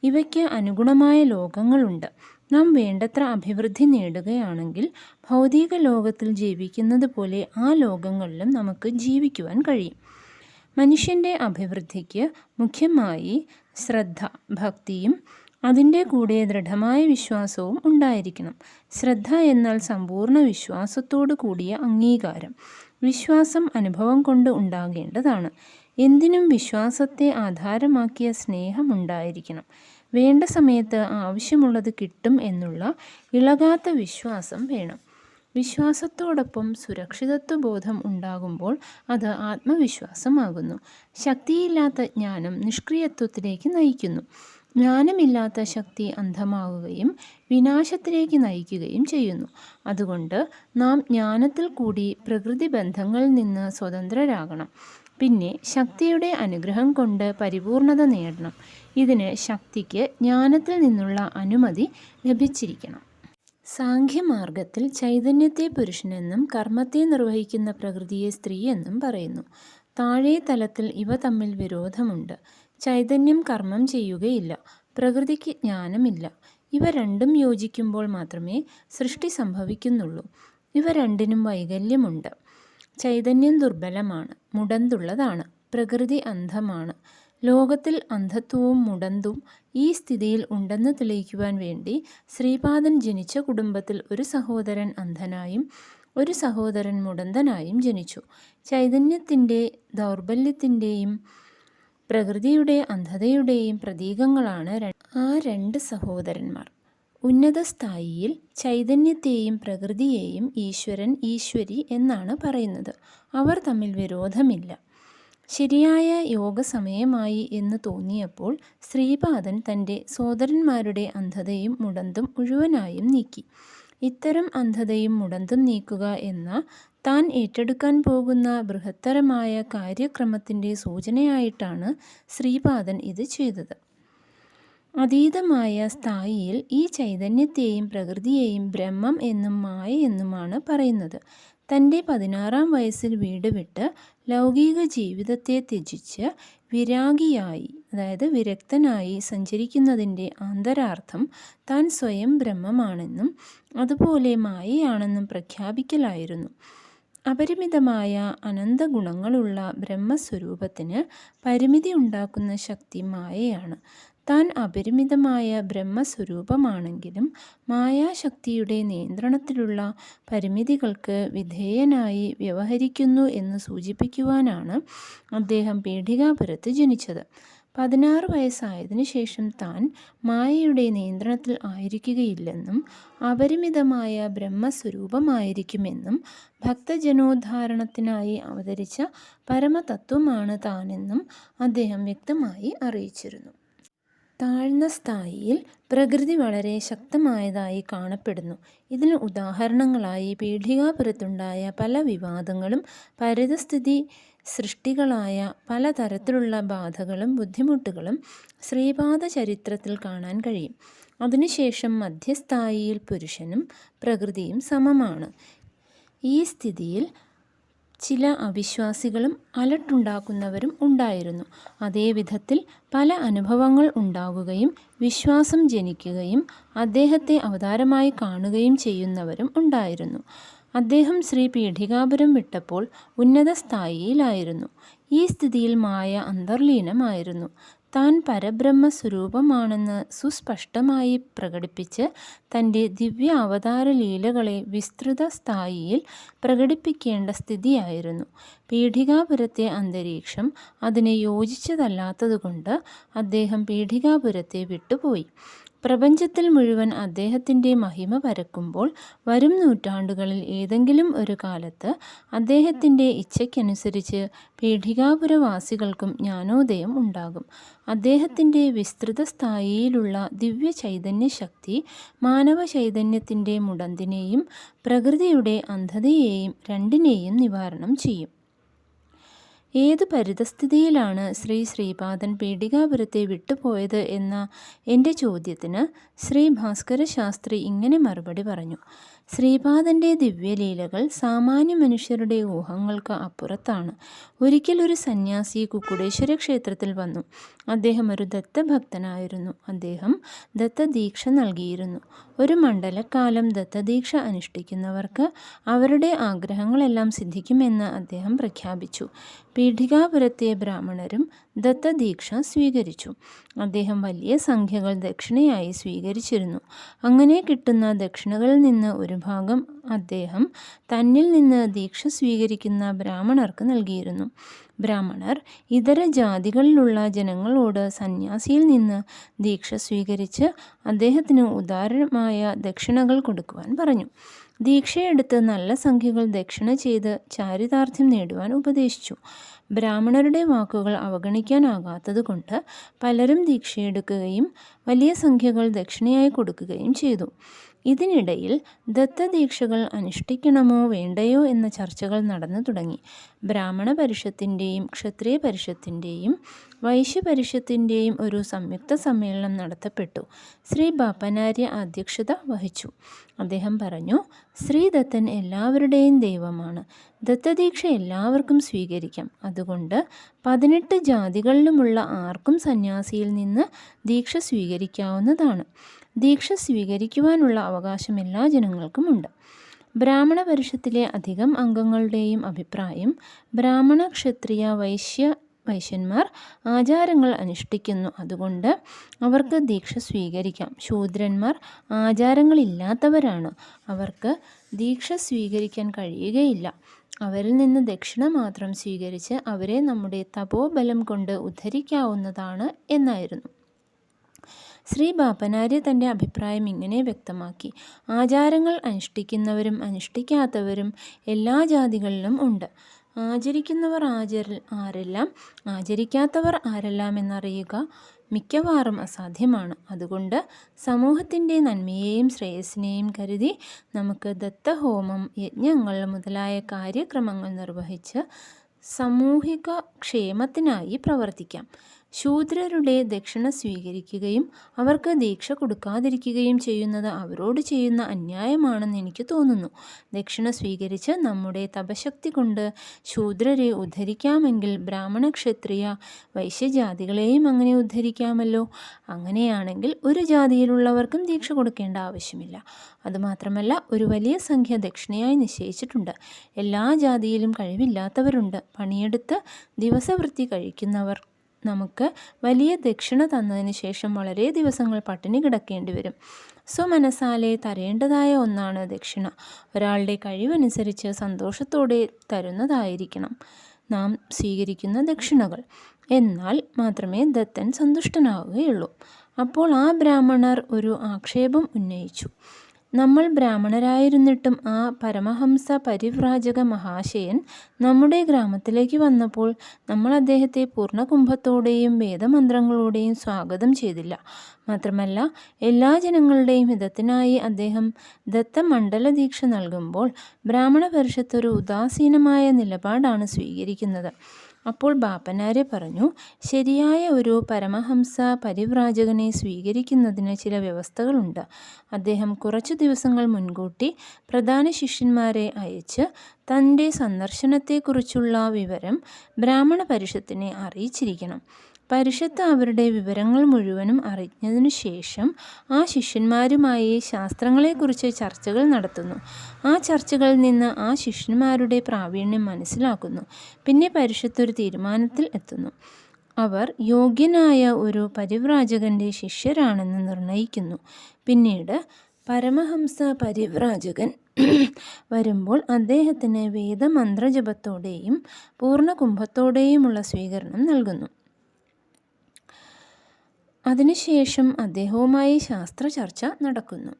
ഇവയ്ക്ക് അനുഗുണമായ ലോകങ്ങളുണ്ട്. നാം വേണ്ടത്ര അഭിവൃദ്ധി നേടുകയാണെങ്കിൽ ഭൗതിക ലോകത്തിൽ ജീവിക്കുന്നത് പോലെ ആ ലോകങ്ങളിലും നമുക്ക് ജീവിക്കുവാൻ കഴിയും. മനുഷ്യൻ്റെ അഭിവൃദ്ധിക്ക് മുഖ്യമായി ശ്രദ്ധ, ഭക്തിയും അതിൻ്റെ കൂടെ ദൃഢമായ വിശ്വാസവും ഉണ്ടായിരിക്കണം. ശ്രദ്ധ എന്നാൽ സമ്പൂർണ്ണ വിശ്വാസത്തോടു കൂടിയ അംഗീകാരം. വിശ്വാസം അനുഭവം കൊണ്ട് ഉണ്ടാകേണ്ടതാണ്. എന്തിനും വിശ്വാസത്തെ ആധാരമാക്കിയ സ്നേഹം ഉണ്ടായിരിക്കണം. വേണ്ട സമയത്ത് ആവശ്യമുള്ളത് കിട്ടും എന്നുള്ള ഇളകാത്ത വിശ്വാസം വേണം. വിശ്വാസത്തോടൊപ്പം സുരക്ഷിതത്വ ബോധം ഉണ്ടാകുമ്പോൾ അത് ആത്മവിശ്വാസമാകുന്നു. ശക്തിയില്ലാത്ത ജ്ഞാനം നിഷ്ക്രിയത്വത്തിലേക്ക് നയിക്കുന്നു. ജ്ഞാനമില്ലാത്ത ശക്തി അന്ധമാവുകയും വിനാശത്തിലേക്ക് നയിക്കുകയും ചെയ്യുന്നു. അതുകൊണ്ട് നാം ജ്ഞാനത്തിൽ കൂടി പ്രകൃതി ബന്ധങ്ങളിൽ നിന്ന് സ്വതന്ത്രരാകണം. പിന്നെ ശക്തിയുടെ അനുഗ്രഹം കൊണ്ട് പരിപൂർണത നേടണം. ഇതിന് ശക്തിക്ക് ജ്ഞാനത്തിൽ നിന്നുള്ള അനുമതി ലഭിച്ചിരിക്കണം. സാഖ്യമാർഗത്തിൽ ചൈതന്യത്തെ പുരുഷനെന്നും കർമ്മത്തെ നിർവഹിക്കുന്ന പ്രകൃതിയെ സ്ത്രീ എന്നും പറയുന്നു. താഴെ തലത്തിൽ ഇവ തമ്മിൽ വിരോധമുണ്ട്. ചൈതന്യം കർമ്മം ചെയ്യുകയില്ല, പ്രകൃതിക്ക് ജ്ഞാനമില്ല. ഇവ രണ്ടും യോജിക്കുമ്പോൾ മാത്രമേ സൃഷ്ടി സംഭവിക്കുന്നുള്ളൂ. ഇവ രണ്ടിനും വൈകല്യമുണ്ട്. ചൈതന്യം ദുർബലമാണ്, മുടന്തുള്ളതാണ്. പ്രകൃതി അന്ധമാണ്. ലോകത്തിൽ അന്ധത്വവും മുടന്തും ഈ സ്ഥിതിയിൽ ഉണ്ടെന്ന് തെളിയിക്കുവാൻ വേണ്ടി ശ്രീപാദൻ ജനിച്ച കുടുംബത്തിൽ ഒരു സഹോദരൻ അന്ധനായും ഒരു സഹോദരൻ മുടന്തനായും ജനിച്ചു. ചൈതന്യത്തിൻ്റെ ദൗർബല്യത്തിൻ്റെയും പ്രകൃതിയുടെ അന്ധതയുടെയും പ്രതീകങ്ങളാണ് ആ 2 സഹോദരന്മാർ. ഉന്നത സ്ഥായിയിൽ ചൈതന്യത്തെയും പ്രകൃതിയെയും ഈശ്വരൻ, ഈശ്വരി എന്നാണ് പറയുന്നത്. അവർ തമ്മിൽ വിരോധമില്ല. ശരിയായ യോഗസമയമായി എന്ന് തോന്നിയപ്പോൾ ശ്രീപാദൻ തൻ്റെ സോദരന്മാരുടെ അന്ധതയും മുടന്തും മുഴുവനായും നീക്കി. ഇത്തരം അന്ധതയും മുടന്തും നീക്കുക എന്ന താൻ ഏറ്റെടുക്കാൻ പോകുന്ന ബൃഹത്തരമായ കാര്യക്രമത്തിൻ്റെ സൂചനയായിട്ടാണ് ശ്രീപാദൻ ഇത് ചെയ്തത്. അതീതമായ സ്ഥായിയിൽ ഈ ചൈതന്യത്തെയും പ്രകൃതിയെയും ബ്രഹ്മം എന്നും മായ എന്നുമാണ് പറയുന്നത്. തൻ്റെ 16-ാം വയസ്സിൽ വീട് വിട്ട് ലൗകിക ജീവിതത്തെ ത്യജിച്ച് വിരാഗിയായി, അതായത് വിരക്തനായി സഞ്ചരിക്കുന്നതിൻ്റെ ആന്തരാർത്ഥം താൻ സ്വയം ബ്രഹ്മമാണെന്നും അതുപോലെ മായയാണെന്നും പ്രഖ്യാപിക്കലായിരുന്നു. അപരിമിതമായ അനന്ത ഗുണങ്ങളുള്ള ബ്രഹ്മസ്വരൂപത്തിന് പരിമിതി ഉണ്ടാക്കുന്ന ശക്തി മായയാണ്. താൻ അപരിമിതമായ ബ്രഹ്മസ്വരൂപമാണെങ്കിലും മായാശക്തിയുടെ നിയന്ത്രണത്തിലുള്ള പരിമിതികൾക്ക് വിധേയനായി വ്യവഹരിക്കുന്നു എന്ന് സൂചിപ്പിക്കുവാനാണ് അദ്ദേഹം പീഠികാപുരത്ത് ജനിച്ചത്. 16 വയസ്സായതിനു ശേഷം താൻ മായയുടെ നിയന്ത്രണത്തിൽ ആയിരിക്കുകയില്ലെന്നും അപരിമിതമായ ബ്രഹ്മസ്വരൂപമായിരിക്കുമെന്നും ഭക്തജനോദ്ധാരണത്തിനായി അവതരിച്ച പരമതത്വമാണ് താനെന്നും അദ്ദേഹം വ്യക്തമായി അറിയിച്ചിരുന്നു. താഴ്ന്ന സ്ഥായിയിൽ പ്രകൃതി വളരെ ശക്തമായതായി കാണപ്പെടുന്നു. ഇതിന് ഉദാഹരണങ്ങളായി പീഠികാപുരത്തുണ്ടായ പല വിവാദങ്ങളും പരിതസ്ഥിതി സൃഷ്ടികളായ പലതരത്തിലുള്ള ബാധകളും ബുദ്ധിമുട്ടുകളും ശ്രീപാദ ചരിത്രത്തിൽ കാണാൻ കഴിയും. അതിനുശേഷം മധ്യസ്ഥായിയിൽ പുരുഷനും പ്രകൃതിയും സമമാണ്. ഈ സ്ഥിതിയിൽ ചില അവിശ്വാസികളും അലട്ടുണ്ടാക്കുന്നവരും ഉണ്ടായിരുന്നു. അതേ വിധത്തിൽ പല അനുഭവങ്ങൾ ഉണ്ടാകുകയും വിശ്വാസം ജനിക്കുകയും അദ്ദേഹത്തെ അവതാരമായി കാണുകയും ചെയ്യുന്നവരും ഉണ്ടായിരുന്നു. അദ്ദേഹം ശ്രീ പീഠികാപുരം വിട്ടപ്പോൾ ഉന്നത സ്ഥായിയിലായിരുന്നു. ഈ സ്ഥിതിയിൽ മായ അന്തർലീനമായിരുന്നു. താൻ പരബ്രഹ്മ സ്വരൂപമാണെന്ന് സുസ്പഷ്ടമായി പ്രകടിപ്പിച്ച് തൻ്റെ ദിവ്യ അവതാര ലീലകളെ വിസ്തൃത സ്ഥായിയിൽ പ്രകടിപ്പിക്കേണ്ട സ്ഥിതിയായിരുന്നു. പീഠികാപുരത്തെ അന്തരീക്ഷം അതിന് യോജിച്ചതല്ലാത്തതുകൊണ്ട് അദ്ദേഹം പീഠികാപുരത്തെ വിട്ടുപോയി. പ്രപഞ്ചത്തിൽ മുഴുവൻ അദ്ദേഹത്തിൻ്റെ മഹിമ പരക്കുമ്പോൾ വരും നൂറ്റാണ്ടുകളിൽ ഏതെങ്കിലും ഒരു കാലത്ത് അദ്ദേഹത്തിൻ്റെ ഇച്ഛയ്ക്കനുസരിച്ച് പീഠികാപുരവാസികൾക്കും ജ്ഞാനോദയം ഉണ്ടാകും. അദ്ദേഹത്തിൻ്റെ വിസ്തൃത സ്ഥായിയിലുള്ള ദിവ്യ ചൈതന്യ ശക്തി മാനവ ചൈതന്യത്തിൻ്റെ മുടന്തിനെയും പ്രകൃതിയുടെ അന്ധതയെയും രണ്ടിനെയും നിവാരണം ചെയ്യും. ഏതു പരിതസ്ഥിതിയിലാണ് ശ്രീപാദൻ പീഠികാപുരത്തെ വിട്ടുപോയത് എന്ന എൻ്റെ ചോദ്യത്തിന് ശ്രീ ഭാസ്കര ശാസ്ത്രി ഇങ്ങനെ മറുപടി പറഞ്ഞു. ശ്രീപാദൻ്റെ ദിവ്യലീലകൾ സാമാന്യ മനുഷ്യരുടെ ഊഹങ്ങൾക്ക് അപ്പുറത്താണ്. ഒരിക്കൽ ഒരു സന്യാസി കുക്കുടേശ്വര ക്ഷേത്രത്തിൽ വന്നു. അദ്ദേഹം ഒരു ദത്തഭക്തനായിരുന്നു. അദ്ദേഹം ദത്തദീക്ഷ നൽകിയിരുന്നു. ഒരു മണ്ഡലക്കാലം ദത്തദീക്ഷ അനുഷ്ഠിക്കുന്നവർക്ക് അവരുടെ ആഗ്രഹങ്ങളെല്ലാം സിദ്ധിക്കുമെന്ന് അദ്ദേഹം പ്രഖ്യാപിച്ചു. പീഠികാപുരത്തെ ബ്രാഹ്മണരും ദത്തദീക്ഷ സ്വീകരിച്ചു. അദ്ദേഹം വലിയ സംഖ്യകൾ ദക്ഷിണയായി സ്വീകരിച്ചിരുന്നു. അങ്ങനെ കിട്ടുന്ന ദക്ഷിണകളിൽ നിന്ന് ഒരു ഭാഗം അദ്ദേഹം തന്നിൽ നിന്ന് ദീക്ഷ സ്വീകരിക്കുന്ന ബ്രാഹ്മണർക്ക് നൽകിയിരുന്നു. ബ്രാഹ്മണർ ഇതര ജാതികളിലുള്ള ജനങ്ങളോട് സന്യാസിയിൽ നിന്ന് ദീക്ഷ സ്വീകരിച്ച് അദ്ദേഹത്തിന് ഉദാരമായ ദക്ഷിണകൾ കൊടുക്കുവാൻ പറഞ്ഞു. ദീക്ഷയെടുത്ത് നല്ല സംഖ്യകൾ ദക്ഷിണ ചെയ്ത് ചാരിതാർത്ഥ്യം നേടുവാൻ ഉപദേശിച്ചു. ബ്രാഹ്മണരുടെ വാക്കുകൾ അവഗണിക്കാനാകാത്തതുകൊണ്ട് പലരും ദീക്ഷയെടുക്കുകയും വലിയ സംഖ്യകൾ ദക്ഷിണയായി കൊടുക്കുകയും ചെയ്തു. ഇതിനിടയിൽ ദത്തദീക്ഷകൾ അനുഷ്ഠിക്കണമോ വേണ്ടയോ എന്ന ചർച്ചകൾ നടന്നു തുടങ്ങി. ബ്രാഹ്മണ പരിഷത്തിൻ്റെയും ക്ഷത്രിയ പരിഷത്തിൻ്റെയും വൈശ്യ പരിഷത്തിൻ്റെയും ഒരു സംയുക്ത സമ്മേളനം നടത്തപ്പെട്ടു. ശ്രീ ബാപ്പനാര്യ അധ്യക്ഷത വഹിച്ചു. അദ്ദേഹം പറഞ്ഞു, ശ്രീദത്തൻ എല്ലാവരുടെയും ദൈവമാണ്. ദത്തദീക്ഷ എല്ലാവർക്കും സ്വീകരിക്കാം. അതുകൊണ്ട് 18 ജാതികളിലുമുള്ള ആർക്കും സന്യാസിയിൽ നിന്ന് ദീക്ഷ സ്വീകരിക്കാവുന്നതാണ്. ദീക്ഷ സ്വീകരിക്കുവാനുള്ള അവകാശം എല്ലാ ജനങ്ങൾക്കുമുണ്ട്. ബ്രാഹ്മണ പരിഷത്തിലെ അധികം അംഗങ്ങളുടെയും അഭിപ്രായം ബ്രാഹ്മണ ക്ഷത്രിയ വൈശ്യന്മാർ ആചാരങ്ങൾ അനുഷ്ഠിക്കുന്നു. അതുകൊണ്ട് അവർക്ക് ദീക്ഷ സ്വീകരിക്കാം. ശൂദ്രന്മാർ ആചാരങ്ങളില്ലാത്തവരാണ്. അവർക്ക് ദീക്ഷ സ്വീകരിക്കാൻ കഴിയുകയില്ല. അവരിൽ നിന്ന് ദക്ഷിണ മാത്രം സ്വീകരിച്ച് അവരെ നമ്മുടെ തപോബലം കൊണ്ട് ഉദ്ധരിക്കാവുന്നതാണ് എന്നായിരുന്നു. ശ്രീ ബാപ്പനാര്യ തൻ്റെ അഭിപ്രായം ഇങ്ങനെ വ്യക്തമാക്കി. ആചാരങ്ങൾ അനുഷ്ഠിക്കുന്നവരും അനുഷ്ഠിക്കാത്തവരും എല്ലാ ജാതികളിലും ഉണ്ട്. ആചരിക്കുന്നവർ ആരെല്ലാം ആചരിക്കാത്തവർ ആരെല്ലാം എന്നറിയുക മിക്കവാറും അസാധ്യമാണ്. അതുകൊണ്ട് സമൂഹത്തിൻ്റെ നന്മയെയും ശ്രേയസ്സിനെയും കരുതി നമുക്ക് ദത്തഹോമം, യജ്ഞങ്ങൾ മുതലായ കാര്യക്രമങ്ങൾ നിർവഹിച്ച് സാമൂഹിക ക്ഷേമത്തിനായി പ്രവർത്തിക്കാം. ശൂദ്രരുടെ ദക്ഷിണ സ്വീകരിക്കുകയും അവർക്ക് ദീക്ഷ കൊടുക്കാതിരിക്കുകയും ചെയ്യുന്നത് അവരോട് ചെയ്യുന്ന അന്യായമാണെന്ന് എനിക്ക് തോന്നുന്നു. ദക്ഷിണ സ്വീകരിച്ച് നമ്മുടെ തപശക്തി കൊണ്ട് ശൂദ്രരെ ഉദ്ധരിക്കാമെങ്കിൽ ബ്രാഹ്മണ ക്ഷത്രിയ വൈശ്യജാതികളെയും അങ്ങനെ ഉദ്ധരിക്കാമല്ലോ. അങ്ങനെയാണെങ്കിൽ ഒരു ജാതിയിലുള്ളവർക്കും ദീക്ഷ കൊടുക്കേണ്ട ആവശ്യമില്ല. അതുമാത്രമല്ല, ഒരു വലിയ സംഖ്യ ദക്ഷിണയായി നിശ്ചയിച്ചിട്ടുണ്ട്. എല്ലാ ജാതിയിലും കഴിവില്ലാത്തവരുണ്ട്. പണിയെടുത്ത് ദിവസവൃത്തി കഴിക്കുന്നവർ നമുക്ക് വലിയ ദക്ഷിണ തന്നതിന് ശേഷം വളരെ ദിവസങ്ങൾ പട്ടിണി കിടക്കേണ്ടി വരും. സ്വമനസാലെ തരേണ്ടതായ ഒന്നാണ് ദക്ഷിണ. ഒരാളുടെ കഴിവനുസരിച്ച് സന്തോഷത്തോടെ തരുന്നതായിരിക്കണം. നാം സ്വീകരിക്കുന്ന ദക്ഷിണകൾ. എന്നാൽ മാത്രമേ ദത്തൻ സന്തുഷ്ടനാവുകയുള്ളൂ. അപ്പോൾ ആ ബ്രാഹ്മണർ ഒരു ആക്ഷേപം ഉന്നയിച്ചു. നമ്മൾ ബ്രാഹ്മണരായിരുന്നിട്ടും ആ പരമഹംസ പരിവ്രാജക മഹാശയൻ നമ്മുടെ ഗ്രാമത്തിലേക്ക് വന്നപ്പോൾ നമ്മൾ അദ്ദേഹത്തെ പൂർണ്ണകുംഭത്തോടെയും വേദമന്ത്രങ്ങളോടെയും സ്വാഗതം ചെയ്തില്ല. മാത്രമല്ല, എല്ലാ ജനങ്ങളുടെയും ഹിതത്തിനായി അദ്ദേഹം ദത്തമണ്ഡല ദീക്ഷ നൽകുമ്പോൾ ബ്രാഹ്മണ പരിഷത്ത് ഒരു ഉദാസീനമായ നിലപാടാണ് സ്വീകരിക്കുന്നത്. അപ്പോൾ ബാപ്പനാര് പറഞ്ഞു, ശരിയായ ഒരു പരമഹംസ പരിവ്രാജകനെ സ്വീകരിക്കുന്നതിന് ചില വ്യവസ്ഥകളുണ്ട്. അദ്ദേഹം കുറച്ചു ദിവസങ്ങൾ മുൻകൂട്ടി പ്രധാന ശിഷ്യന്മാരെ അയച്ച് തൻ്റെ സന്ദർശനത്തെക്കുറിച്ചുള്ള വിവരം ബ്രാഹ്മണ പരിഷത്തിനെ അറിയിച്ചിരിക്കണം. പരിഷത്ത് അവരുടെ വിവരങ്ങൾ മുഴുവനും അറിഞ്ഞതിനു ശേഷം ആ ശിഷ്യന്മാരുമായി ശാസ്ത്രങ്ങളെക്കുറിച്ച് ചർച്ചകൾ നടത്തുന്നു. ആ ചർച്ചകളിൽ നിന്ന് ആ ശിഷ്യന്മാരുടെ പ്രാവീണ്യം മനസ്സിലാക്കുന്നു. പിന്നെ പരിഷത്ത് ഒരു തീരുമാനത്തിൽ എത്തുന്നു. അവർ യോഗ്യനായ ഒരു പരിവ്രാജകൻ്റെ ശിഷ്യരാണെന്ന് നിർണയിക്കുന്നു. പിന്നീട് പരമഹംസ പരിവ്രാജകൻ വരുമ്പോൾ അദ്ദേഹത്തിന് വേദമന്ത്രജപത്തോടെയും പൂർണ്ണകുംഭത്തോടെയുമുള്ള സ്വീകരണം നൽകുന്നു. അതിനുശേഷം അദ്ദേഹവുമായി ശാസ്ത്രചർച്ച നടക്കുന്നു.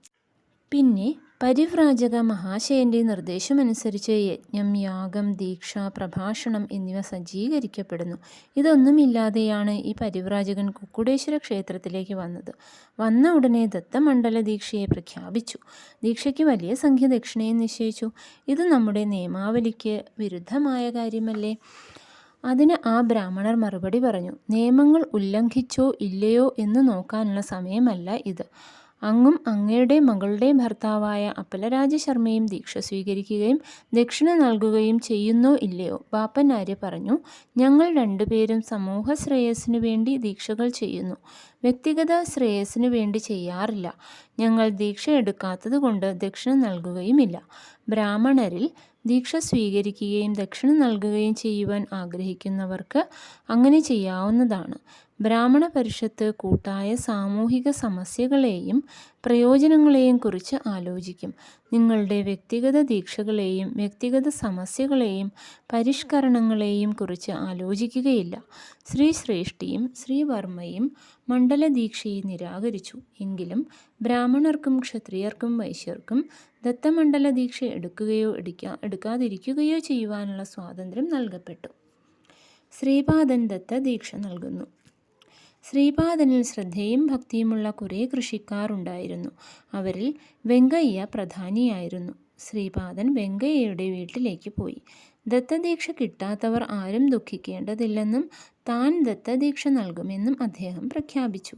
പിന്നെ പരിവ്രാജക മഹാശയൻ്റെ നിർദ്ദേശമനുസരിച്ച് യജ്ഞം, യാഗം, ദീക്ഷ, പ്രഭാഷണം എന്നിവ സജ്ജീകരിക്കപ്പെടുന്നു. ഇതൊന്നുമില്ലാതെയാണ് ഈ പരിവ്രാജകൻ കുക്കുടേശ്വര ക്ഷേത്രത്തിലേക്ക് വന്നത്. വന്ന ഉടനെ ദത്തമണ്ഡല ദീക്ഷയെ പ്രഖ്യാപിച്ചു. ദീക്ഷയ്ക്ക് വലിയ സംഖ്യ ദക്ഷിണയും നിശ്ചയിച്ചു. ഇത് നമ്മുടെ നിയമാവലിക്ക് വിരുദ്ധമായ കാര്യമല്ലേ? അതിന് ആ ബ്രാഹ്മണർ മറുപടി പറഞ്ഞു, നിയമങ്ങൾ ഉല്ലംഘിച്ചോ ഇല്ലയോ എന്ന് നോക്കാനുള്ള സമയമല്ല ഇത്. അങ്ങും അങ്ങയുടെ മകളുടെ ഭർത്താവായ അപ്പലരാജ ശർമ്മയും ദീക്ഷ സ്വീകരിക്കുകയും ദക്ഷിണ നൽകുകയും ചെയ്യുന്നോ ഇല്ലയോ? ബാപ്പനാര് പറഞ്ഞു, ഞങ്ങൾ രണ്ടുപേരും സമൂഹ ശ്രേയസ്സിനു വേണ്ടി ദീക്ഷകൾ ചെയ്യുന്നു, വ്യക്തിഗത ശ്രേയസ്സിനു വേണ്ടി ചെയ്യാറില്ല. ഞങ്ങൾ ദീക്ഷ എടുക്കാത്തത് കൊണ്ട് ദക്ഷിണ നൽകുകയുമില്ല. ബ്രാഹ്മണരിൽ ദീക്ഷ സ്വീകരിക്കുകയും ദക്ഷിണ നൽകുകയും ചെയ്യുവാൻ ആഗ്രഹിക്കുന്നവർക്ക് അങ്ങനെ ചെയ്യാവുന്നതാണ്. ബ്രാഹ്മണ പരിഷത്ത് കൂട്ടായ സാമൂഹിക സമസ്യകളെയും പ്രയോജനങ്ങളെയും കുറിച്ച് ആലോചിക്കും. നിങ്ങളുടെ വ്യക്തിഗത ദീക്ഷകളെയും വ്യക്തിഗത സമസ്യകളെയും പരിഷ്കരണങ്ങളെയും കുറിച്ച് ആലോചിക്കുകയില്ല. ശ്രീ ശ്രേഷ്ഠിയും ശ്രീ വർമ്മയും മണ്ഡല ദീക്ഷയെ നിരാകരിച്ചു. എങ്കിലും ബ്രാഹ്മണർക്കും ക്ഷത്രിയർക്കും വൈശ്യർക്കും ദത്തമണ്ഡല ദീക്ഷ എടുക്കുകയോ എടുക്കാതിരിക്കുകയോ ചെയ്യുവാനുള്ള സ്വാതന്ത്ര്യം നൽകപ്പെട്ടു. ശ്രീപാദൻ ദത്ത ദീക്ഷ നൽകുന്നു. ശ്രീപാദനിൽ ശ്രദ്ധയും ഭക്തിയുമുള്ള കുറേ കൃഷിക്കാർ ഉണ്ടായിരുന്നു. അവരിൽ വെങ്കയ്യ പ്രധാനിയായിരുന്നു. ശ്രീപാദൻ വെങ്കയ്യയുടെ വീട്ടിലേക്ക് പോയി. ദത്തദീക്ഷ കിട്ടാത്തവർ ആരും ദുഃഖിക്കേണ്ടതില്ലെന്നും താൻ ദത്തദീക്ഷ നൽകുമെന്നും അദ്ദേഹം പ്രഖ്യാപിച്ചു.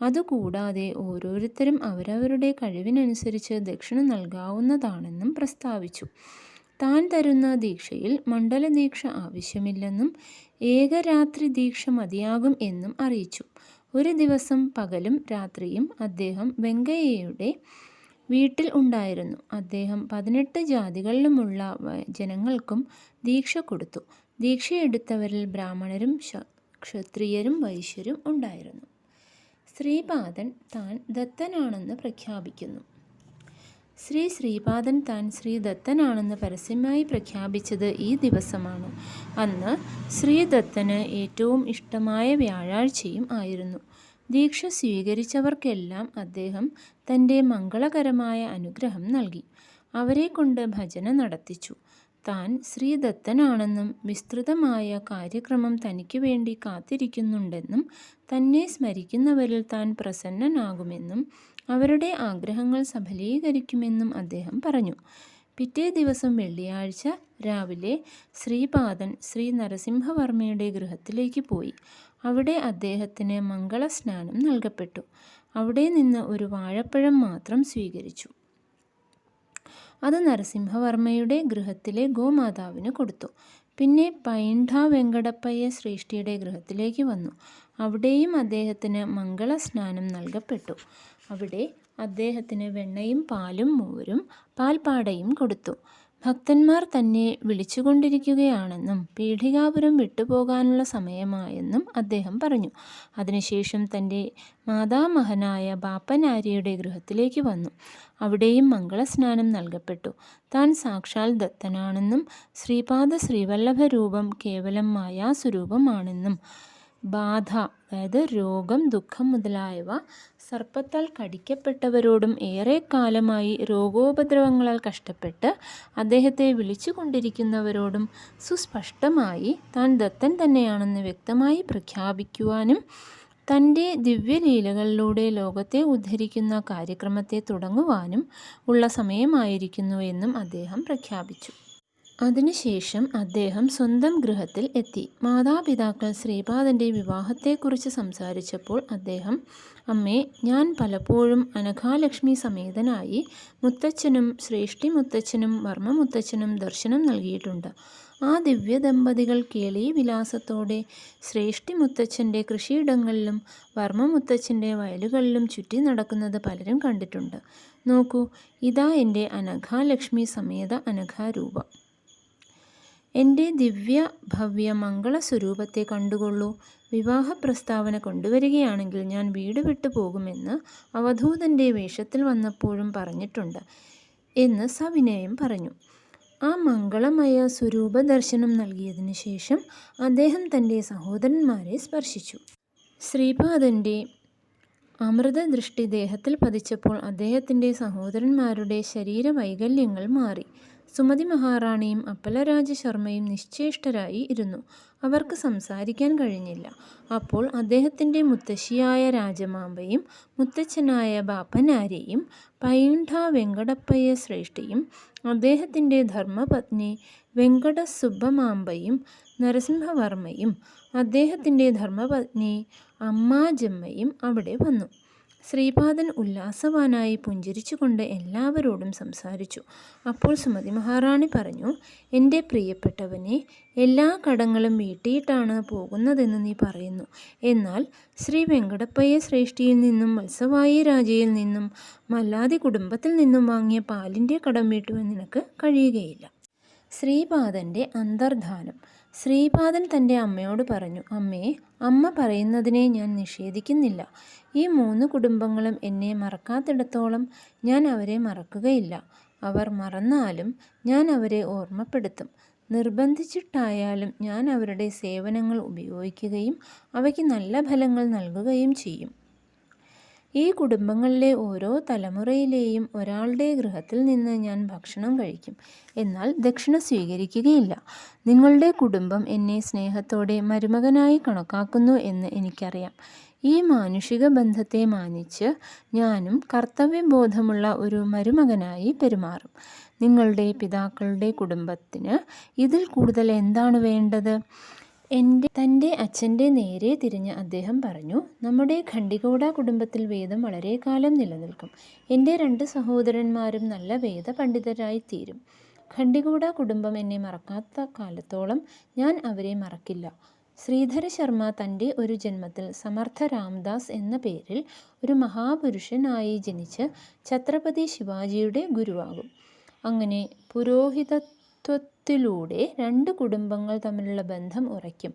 അതുകൂടാതെ ഓരോരുത്തരും അവരവരുടെ കഴിവിനനുസരിച്ച് ദക്ഷിണ നൽകാവുന്നതാണെന്നും പ്രസ്താവിച്ചു. താൻ തരുന്ന ദീക്ഷയിൽ മണ്ഡല ദീക്ഷ ആവശ്യമില്ലെന്നും ഏകരാത്രി ദീക്ഷ മതിയാകും എന്നും അറിയിച്ചു. ഒരു ദിവസം പകലും രാത്രിയും അദ്ദേഹം വെങ്കയ്യയുടെ വീട്ടിൽ ഉണ്ടായിരുന്നു. അദ്ദേഹം 18 ജാതികളിലുമുള്ള ജനങ്ങൾക്കും ദീക്ഷ കൊടുത്തു. ദീക്ഷയെടുത്തവരിൽ ബ്രാഹ്മണരും ക്ഷത്രിയരും വൈശ്യരും ഉണ്ടായിരുന്നു. ശ്രീപാദൻ താൻ ദത്തനാണെന്ന് പ്രഖ്യാപിക്കുന്നു. ശ്രീപാദൻ താൻ ശ്രീ ദത്തനാണെന്ന് പരസ്യമായി പ്രഖ്യാപിച്ചത് ഈ ദിവസമാണ്. അന്ന് ശ്രീദത്തന് ഏറ്റവും ഇഷ്ടമായ വ്യാഴാഴ്ചയും ആയിരുന്നു. ദീക്ഷ സ്വീകരിച്ചവർക്കെല്ലാം അദ്ദേഹം തൻ്റെ മംഗളകരമായ അനുഗ്രഹം നൽകി. അവരെ കൊണ്ട് ഭജന നടത്തിച്ചു. താൻ ശ്രീദത്തനാണെന്നും വിസ്തൃതമായ കാര്യക്രമം തനിക്ക് വേണ്ടി കാത്തിരിക്കുന്നുണ്ടെന്നും തന്നെ സ്മരിക്കുന്നവരിൽ താൻ പ്രസന്നനാകുമെന്നും അവരുടെ ആഗ്രഹങ്ങൾ സഫലീകരിക്കുമെന്നും അദ്ദേഹം പറഞ്ഞു. പിറ്റേ ദിവസം വെള്ളിയാഴ്ച രാവിലെ ശ്രീപാദൻ ശ്രീ നരസിംഹവർമ്മയുടെ ഗൃഹത്തിലേക്ക് പോയി. അവിടെ അദ്ദേഹത്തിന് മംഗളസ്നാനം നൽകപ്പെട്ടു. അവിടെ നിന്ന് ഒരു വാഴപ്പഴം മാത്രം സ്വീകരിച്ചു. അത് നരസിംഹവർമ്മയുടെ ഗൃഹത്തിലെ ഗോമാതാവിന് കൊടുത്തു. പിന്നെ പൈണ്ഠ വെങ്കടപ്പയ്യ ശ്രേഷ്ഠിയുടെ ഗൃഹത്തിലേക്ക് വന്നു. അവിടെയും അദ്ദേഹത്തിന് മംഗളസ്നാനം നൽകപ്പെട്ടു. അവിടെ അദ്ദേഹത്തിന് വെണ്ണയും പാലും മോരും പാൽപ്പാടയും കൊടുത്തു. ഭക്തന്മാർ തന്നെ വിളിച്ചുകൊണ്ടിരിക്കുകയാണെന്നും പീഠികാപുരം വിട്ടുപോകാനുള്ള സമയമായെന്നും അദ്ദേഹം പറഞ്ഞു. അതിനുശേഷം തൻ്റെ മാതാമഹനായ ബാപ്പനാര്യയുടെ ഗൃഹത്തിലേക്ക് വന്നു. അവിടെയും മംഗളസ്നാനം നൽകപ്പെട്ടു. താൻ സാക്ഷാൽ ദത്തനാണെന്നും ശ്രീപാദ ശ്രീവല്ലഭ രൂപം കേവലം മായാസ്വരൂപമാണെന്നും ബാധ, അതായത് രോഗം, ദുഃഖം മുതലായവ സർപ്പത്താൽ കടിക്കപ്പെട്ടവരോടും ഏറെക്കാലമായി രോഗോപദ്രവങ്ങളാൽ കഷ്ടപ്പെട്ട് അദ്ദേഹത്തെ വിളിച്ചു കൊണ്ടിരിക്കുന്നവരോടും സുസ്പഷ്ടമായി താൻ ദത്തൻ തന്നെയാണെന്ന് വ്യക്തമായി പ്രഖ്യാപിക്കുവാനും തൻ്റെ ദിവ്യലീലകളിലൂടെ ലോകത്തെ ഉദ്ധരിക്കുന്ന കാര്യക്രമത്തെ തുടങ്ങുവാനും ഉള്ള സമയമായിരിക്കുന്നു എന്നും അദ്ദേഹം പ്രഖ്യാപിച്ചു. അതിനുശേഷം അദ്ദേഹം സ്വന്തം ഗൃഹത്തിൽ എത്തി. മാതാപിതാക്കൾ ശ്രീപാദൻ്റെ വിവാഹത്തെക്കുറിച്ച് സംസാരിച്ചപ്പോൾ അദ്ദേഹം, അമ്മേ, ഞാൻ പലപ്പോഴും അനഘാലക്ഷ്മി സമേതനായി മുത്തച്ഛനും ശ്രേഷ്ഠി മുത്തച്ഛനും വർമ്മ മുത്തച്ഛനും ദർശനം നൽകിയിട്ടുണ്ട്. ആ ദിവ്യ ദമ്പതികൾ കേളി വിലാസത്തോടെ ശ്രേഷ്ഠി മുത്തച്ഛൻ്റെ കൃഷിയിടങ്ങളിലും വർമ്മ മുത്തച്ഛൻ്റെ വയലുകളിലും ചുറ്റി നടക്കുന്നത് പലരും കണ്ടിട്ടുണ്ട്. നോക്കൂ, ഇതാ എൻ്റെ അനഘാലക്ഷ്മി സമേത അനഘാരൂപം. എൻ്റെ ദിവ്യ ഭവ്യ മംഗള സ്വരൂപത്തെ കണ്ടുകൊള്ളൂ. വിവാഹ പ്രസ്താവന കൊണ്ടുവരികയാണെങ്കിൽ ഞാൻ വീട് വിട്ടു പോകുമെന്ന് അവധൂതൻ്റെ വേഷത്തിൽ വന്നപ്പോഴും പറഞ്ഞിട്ടുണ്ട് എന്ന് സവിനയം പറഞ്ഞു. ആ മംഗളമയ സ്വരൂപ ദർശനം നൽകിയതിനു ശേഷം അദ്ദേഹം തൻ്റെ സഹോദരന്മാരെ സ്പർശിച്ചു. ശ്രീപാദൻ്റെ അമൃതദൃഷ്ടി ദേഹത്തിൽ പതിച്ചപ്പോൾ അദ്ദേഹത്തിൻ്റെ സഹോദരന്മാരുടെ ശരീരവൈകല്യങ്ങൾ മാറി. സുമതി മഹാറാണിയും അപ്പലരാജ ശർമ്മയും നിശ്ചേഷ്ടരായി ഇരുന്നു. അവർക്ക് സംസാരിക്കാൻ കഴിഞ്ഞില്ല. അപ്പോൾ അദ്ദേഹത്തിൻ്റെ മുത്തശ്ശിയായ രാജമാമ്പയും മുത്തച്ഛനായ ബാപ്പനാരെയും പൈണ്ഠ വെങ്കടപ്പയ്യ ശ്രേഷ്ഠിയും അദ്ദേഹത്തിൻ്റെ ധർമ്മപത്നി വെങ്കടസുബ്ബമാമ്പയും നരസിംഹവർമ്മയും അദ്ദേഹത്തിൻ്റെ ധർമ്മപത്നി അമ്മാജമ്മയും അവിടെ വന്നു. ശ്രീപാദൻ ഉല്ലാസവാനായി പുഞ്ചിരിച്ചുകൊണ്ട് എല്ലാവരോടും സംസാരിച്ചു. അപ്പോൾ സുമതി മഹാറാണി പറഞ്ഞു, എൻ്റെ പ്രിയപ്പെട്ടവനെ, എല്ലാ കടങ്ങളും വീട്ടിയിട്ടാണ് പോകുന്നതെന്ന് നീ പറയുന്നു. എന്നാൽ ശ്രീ വെങ്കടപ്പയ്യ ശ്രേഷ്ഠിയിൽ നിന്നും മത്സവായി രാജയിൽ നിന്നും മല്ലാതി കുടുംബത്തിൽ നിന്നും വാങ്ങിയ പാലിൻ്റെ കടം വീട്ടുവാൻ നിനക്ക് കഴിയുകയില്ല. ശ്രീപാദൻ്റെ അന്തർധാനം. ശ്രീപാദൻ തൻ്റെ അമ്മയോട് പറഞ്ഞു, അമ്മേ, അമ്മ പറയുന്നതിനെ ഞാൻ നിഷേധിക്കുന്നില്ല. ഈ 3 കുടുംബങ്ങളും എന്നെ മറക്കാത്തിടത്തോളം ഞാൻ അവരെ മറക്കുകയില്ല. അവർ മറന്നാലും ഞാൻ അവരെ ഓർമ്മപ്പെടുത്തും. നിർബന്ധിച്ചിട്ടായാലും ഞാൻ അവരുടെ സേവനങ്ങൾ ഉപയോഗിക്കുകയും അവയ്ക്ക് നല്ല ഫലങ്ങൾ നൽകുകയും ചെയ്യും. ഈ കുടുംബങ്ങളിലെ ഓരോ തലമുറയിലെയും ഒരാളുടെ ഗൃഹത്തിൽ നിന്ന് ഞാൻ ഭക്ഷണം കഴിക്കും, എന്നാൽ ദക്ഷിണ സ്വീകരിക്കുകയില്ല. നിങ്ങളുടെ കുടുംബം എന്നെ സ്നേഹത്തോടെ മരുമകനായി കണക്കാക്കുന്നു എന്ന് എനിക്കറിയാം. ഈ മാനുഷിക ബന്ധത്തെ മാനിച്ച് ഞാനും കർത്തവ്യബോധമുള്ള ഒരു മരുമകനായി പെരുമാറും. നിങ്ങളുടെ പിതാക്കളുടെ കുടുംബത്തിന് ഇതിൽ കൂടുതൽ എന്താണ് വേണ്ടത്? തൻ്റെ അച്ഛൻ്റെ നേരെ തിരിഞ്ഞ് അദ്ദേഹം പറഞ്ഞു, നമ്മുടെ ഖണ്ഡികോട കുടുംബത്തിൽ വേദം വളരെ കാലം നിലനിൽക്കും. എൻ്റെ 2 സഹോദരന്മാരും നല്ല വേദപണ്ഡിതരായി തീരും. ഖണ്ഡികോട കുടുംബം എന്നെ മറക്കാത്ത കാലത്തോളം ഞാൻ അവരെ മറക്കില്ല. ശ്രീധര ശർമ്മ തൻ്റെ ഒരു ജന്മത്തിൽ സമർത്ഥ രാംദാസ് എന്ന പേരിൽ ഒരു മഹാപുരുഷനായി ജനിച്ച് ഛത്രപതി ശിവാജിയുടെ ഗുരുവാകും. അങ്ങനെ പുരോഹിതത്വത്തിലൂടെ 2 കുടുംബങ്ങൾ തമ്മിലുള്ള ബന്ധം ഉറയ്ക്കും.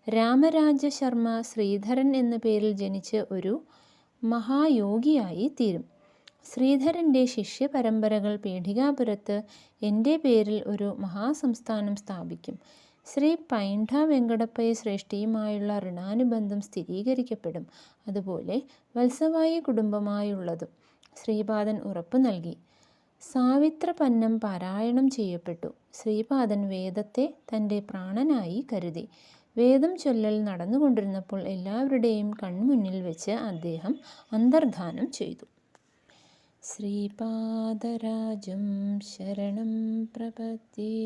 രാമരാജ ശർമ്മ ശ്രീധരൻ എന്ന പേരിൽ ജനിച്ച് ഒരു മഹായോഗിയായി തീരും. ശ്രീധരൻ്റെ ശിഷ്യ പരമ്പരകൾ പീഠികാപുരത്ത് എൻ്റെ പേരിൽ ഒരു മഹാസംസ്ഥാനം സ്ഥാപിക്കും. ശ്രീ പൈണ്ഠ വെങ്കടപ്പയ്യ ശ്രേഷ്ഠിയുമായുള്ള ഋണാനുബന്ധം സ്ഥിരീകരിക്കപ്പെടും. അതുപോലെ വത്സവായി കുടുംബമായുള്ളതും. ശ്രീപാദൻ ഉറപ്പു നൽകി. സാവിത്രപന്നം പാരായണം ചെയ്യപ്പെട്ടു. ശ്രീപാദൻ വേദത്തെ തൻ്റെ പ്രാണനായി കരുതി. വേദം ചൊല്ലൽ നടന്നുകൊണ്ടിരുന്നപ്പോൾ എല്ലാവരുടെയും കൺമുന്നിൽ വെച്ച് അദ്ദേഹം അന്തർധാനം ചെയ്തു. ശ്രീപാദരാജം ശരണം പ്രപദ്യേ.